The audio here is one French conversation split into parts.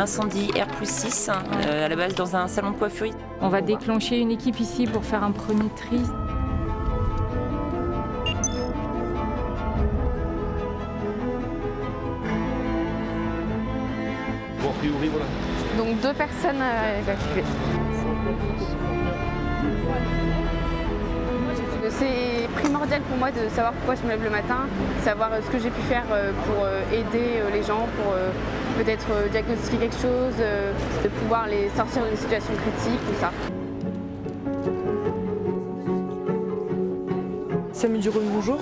incendie R+6, à la base dans un salon de coiffure. On va déclencher une équipe ici pour faire un premier tri. Bon, a priori, voilà. Donc 2 personnes évacuées. C'est primordial pour moi de savoir pourquoi je me lève le matin, savoir ce que j'ai pu faire pour aider les gens, pour peut-être diagnostiquer quelque chose, de pouvoir les sortir d'une situation critique, tout ça. Samy Duron, bonjour.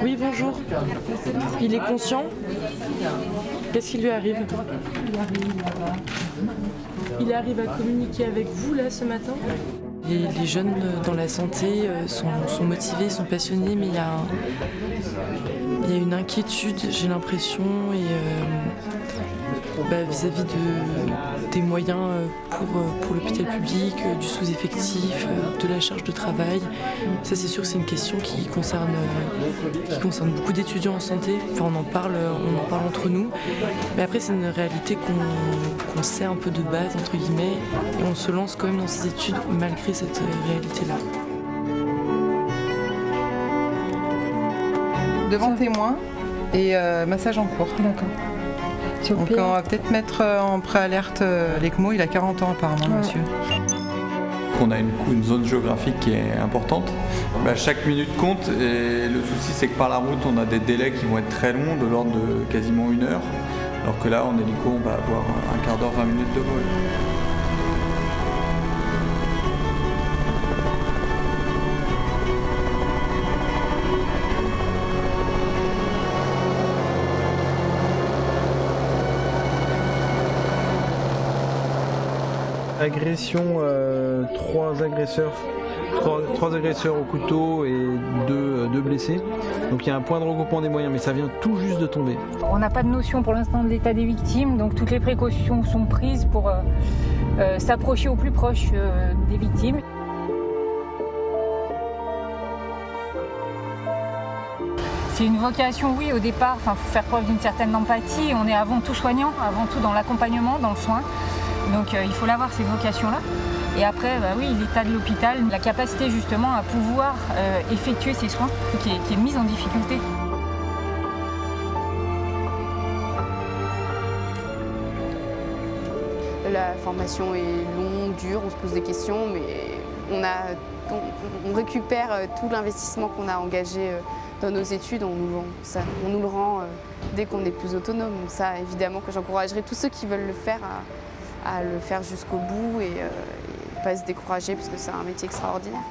Oui, bonjour. Il est conscient? Qu'est-ce qui lui arrive? Il arrive à communiquer avec vous là ce matin? Les jeunes dans la santé sont motivés, sont passionnés, mais il y a une inquiétude, j'ai l'impression, vis-à-vis des moyens pour l'hôpital public, du sous-effectif, de la charge de travail. Ça, c'est sûr que c'est une question qui concerne beaucoup d'étudiants en santé. Enfin, on en parle entre nous. Mais après, c'est une réalité qu'on sait un peu de base, entre guillemets, et on se lance quand même dans ces études malgré cette réalité-là. Devant témoin et massage en cours. D'accord. Donc on va peut-être mettre en préalerte l'ECMO, il a 40 ans apparemment, monsieur. On a une zone géographique qui est importante. Chaque minute compte et le souci c'est que par la route on a des délais qui vont être très longs, de l'ordre de quasiment 1 heure, alors que là en hélico on va avoir un quart d'heure, 20 minutes de vol. Agression, 3 agresseurs au couteau et 2 blessés. Donc il y a un point de regroupement des moyens, mais ça vient tout juste de tomber. On n'a pas de notion pour l'instant de l'état des victimes, donc toutes les précautions sont prises pour s'approcher au plus proche des victimes. C'est une vocation, oui, au départ, il faut faire preuve d'une certaine empathie. On est avant tout soignant, avant tout dans l'accompagnement, dans le soin. Donc il faut l'avoir, cette vocation-là. Et après, oui, l'état de l'hôpital, la capacité justement à pouvoir effectuer ces soins qui est mise en difficulté. La formation est longue, dure, on se pose des questions, mais on récupère tout l'investissement qu'on a engagé dans nos études, on nous le rend dès qu'on est plus autonome. Donc ça, évidemment, que j'encouragerai tous ceux qui veulent le faire à le faire jusqu'au bout et pas se décourager parce que c'est un métier extraordinaire.